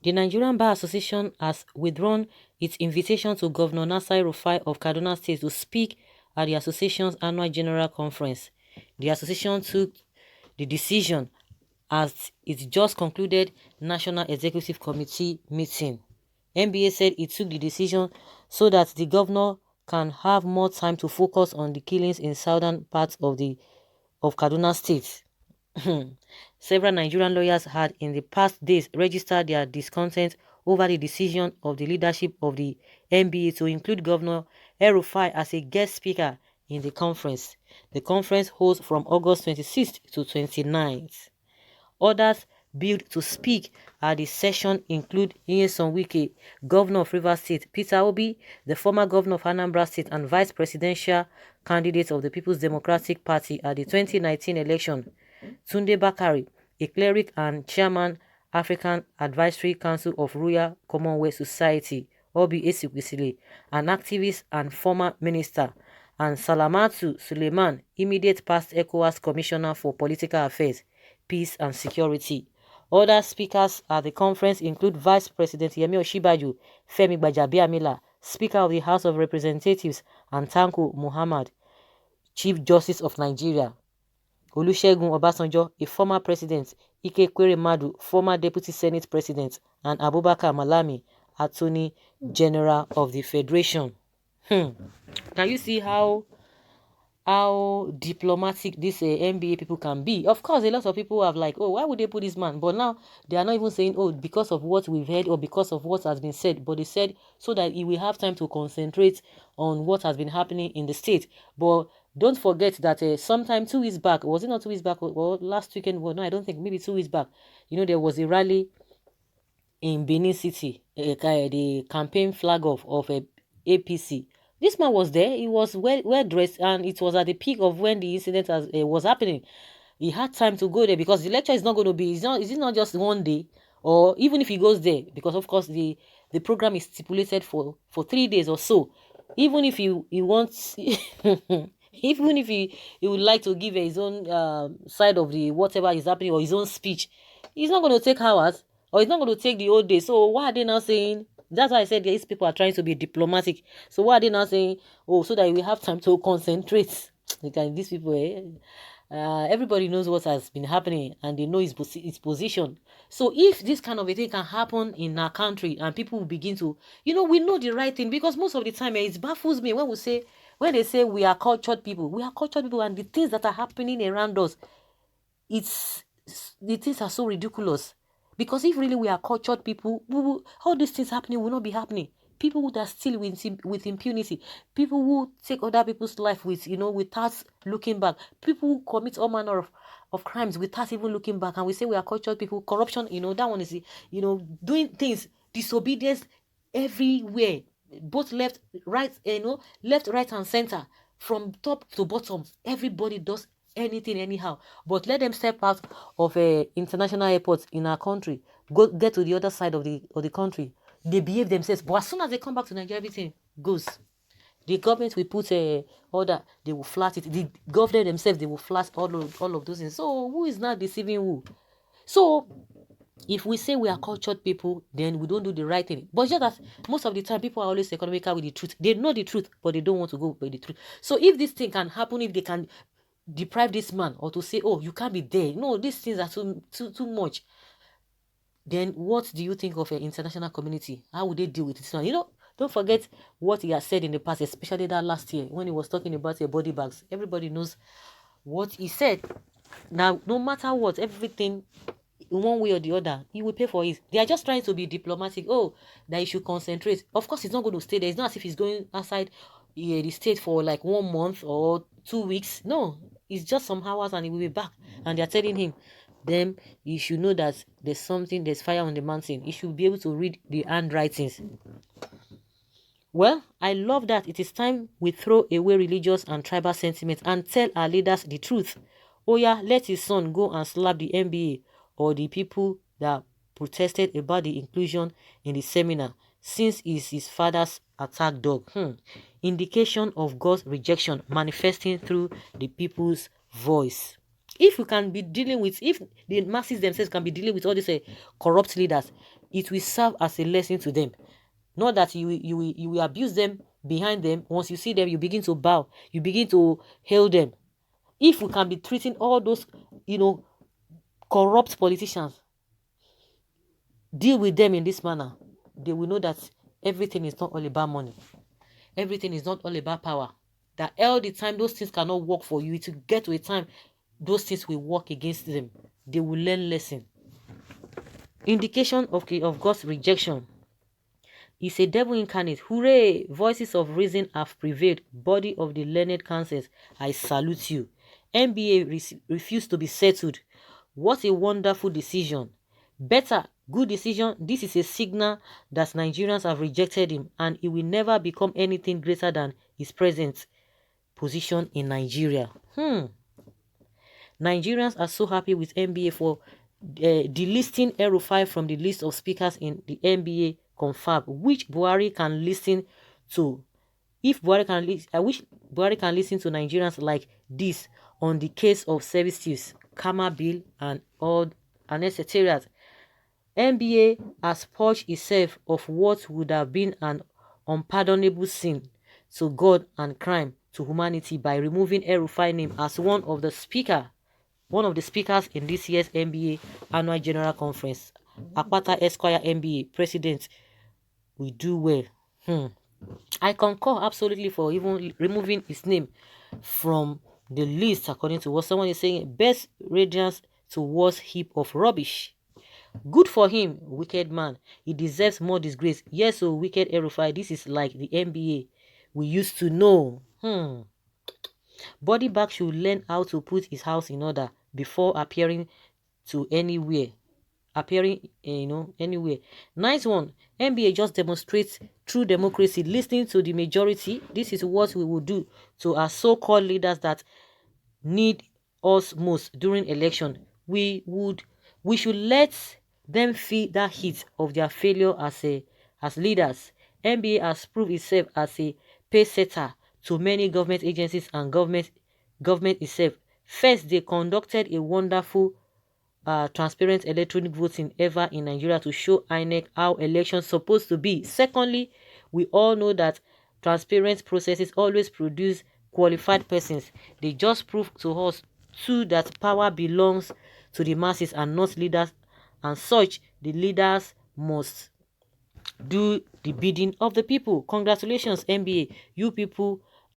The Nigerian Bar Association has withdrawn its invitation to Governor El-Rufai of Kaduna State to speak at the association's annual general conference. The association took the decision as it just concluded National Executive Committee meeting. NBA said it took the decision so that the governor can have more time to focus on the killings in southern parts of Kaduna State. Several Nigerian lawyers had in the past days registered their discontent over the decision of the leadership of the NBA to include Governor El-Rufai as a guest speaker in the conference. The conference holds from August 26th to 29th. Others billed to speak at the session include Nyesom Wike, Governor of Rivers State, Peter Obi, the former Governor of Anambra State and Vice Presidential candidate of the People's Democratic Party at the 2019 election, Tunde Bakari, a cleric and chairman, African Advisory Council of Royal Commonwealth Society, Obi Esiquisile, an activist and former minister, and Salamatu Suleiman, immediate past ECOWAS Commissioner for Political Affairs, Peace and Security. Other speakers at the conference include Vice President Yemi Osinbajo, Femi Gbajabiamila, Speaker of the House of Representatives, and Tanko Muhammad, Chief Justice of Nigeria, Olusegun Obasanjo, a former president, Ike Madu, former deputy Senate president, and Abubakar Malami, Attorney General of the Federation. Can you see how diplomatic these NBA people can be? Of course, a lot of people have like, oh, why would they put this man? But now they are not even saying, oh, because of what we've heard or because of what has been said. But they said so that he will have time to concentrate on what has been happening in the state. But don't forget that sometime 2 weeks back, was it not 2 weeks back? Well, last weekend, well, no, I don't think, maybe 2 weeks back, there was a rally in Benin City, the campaign flag of APC. This man was there. He was well dressed, and it was at the peak of when the incident was happening. He had time to go there because the lecture is not going to be. Is it not just one day, or even if he goes there, because of course the program is stipulated for 3 days or so. Even if he wants, even if he would like to give his own side of the whatever is happening or his own speech, it's not going to take hours, or it's not going to take the whole day. So why are they now saying? That's why I said these people are trying to be diplomatic. So why are they now saying, oh, so that we have time to concentrate? These people, everybody knows what has been happening and they know his position. So if this kind of a thing can happen in our country and people will begin to, we know the right thing, because most of the time it baffles me when they say we are cultured people. We are cultured people, and the things that are happening around us, the things are so ridiculous. Because if really we are cultured people, all these things happening will not be happening. People who are still with impunity, people who take other people's life without looking back, people who commit all manner of crimes without even looking back, and we say we are cultured people. Corruption, that one is, doing things, disobedience everywhere, both left, right, and center, from top to bottom. Everybody does anything anyhow. But let them step out of international airports in our country, get to the other side of the country, they behave themselves, but as soon as they come back to Nigeria, everything goes. The government will put order, they will flat it. The government themselves, they will flat all of those things. So who is not deceiving who? So if we say we are cultured people, then we don't do the right thing. But just that most of the time people are always economical with the truth. They know the truth, but they don't want to go by the truth. So if this thing can happen, if they can deprive this man, or to say, oh, you can't be there, no, these things are too much, then what do you think of an international community? How would they deal with this one? Don't forget what he has said in the past, especially that last year when he was talking about your body bags. Everybody knows what he said. Now, no matter what, everything in one way or the other, he will pay for it. They are just trying to be diplomatic. Oh, that he should concentrate. Of course, he's not going to stay there. It's not as if he's going outside the state for like 1 month or 2 weeks. No, it's just some hours and he will be back. And they're telling him, then you should know that there's fire on the mountain. You should be able to read the handwritings. Well, I love that it is time we throw away religious and tribal sentiments and tell our leaders the truth. Oh yeah, let his son go and slap the NBA or the people that protested about the inclusion in the seminar, since he's his father's attack dog. Indication of God's rejection manifesting through the people's voice. If we can be dealing with, if the masses themselves can be dealing with all these corrupt leaders, it will serve as a lesson to them. Not that you will abuse them behind them. Once you see them, you begin to bow, you begin to hail them. If we can be treating all those, corrupt politicians, deal with them in this manner, they will know that everything is not all about money. Everything is not all about power. That all the time those things cannot work for you. It will get to a time those things will work against them. They will learn lesson. Indication of God's rejection is a devil incarnate. Hooray! Voices of reason have prevailed. Body of the learned councils, I salute you. NBA refused to be settled. What a wonderful decision. Better, good decision. This is a signal that Nigerians have rejected him and he will never become anything greater than his present position in Nigeria. Nigerians are so happy with NBA for delisting El-Rufai from the list of speakers in the NBA confab, which Buhari can listen to. If Buhari can, I wish Buhari can listen to Nigerians like this on the case of service use, Kama bill, and all and etc. NBA has purged itself of what would have been an unpardonable sin to God and crime to humanity by removing El-Rufai name as one of the speakers in this year's NBA Annual General Conference. Akpata Esquire NBA President, we do well. I concur absolutely for even removing his name from the list, according to what someone is saying. Best radiance to worst heap of rubbish. Good for him, wicked man. He deserves more disgrace. Yes, so wicked El-Rufai, this is like the NBA we used to know. Body bag should learn how to put his house in order before appearing anywhere. Anywhere. Nice one. NBA just demonstrates true democracy, listening to the majority. This is what we will do to our so-called leaders that need us most during election. We should let them feel that heat of their failure as leaders. NBA has proved itself as a pace setter to many government agencies and government itself. First, they conducted a wonderful transparent electronic voting ever in Nigeria to show INEC how elections supposed to be. Secondly, we all know that transparent processes always produce qualified persons. They just prove to us too that power belongs to the masses and not leaders, and such the leaders must do the bidding of the people. Congratulations, NBA. You people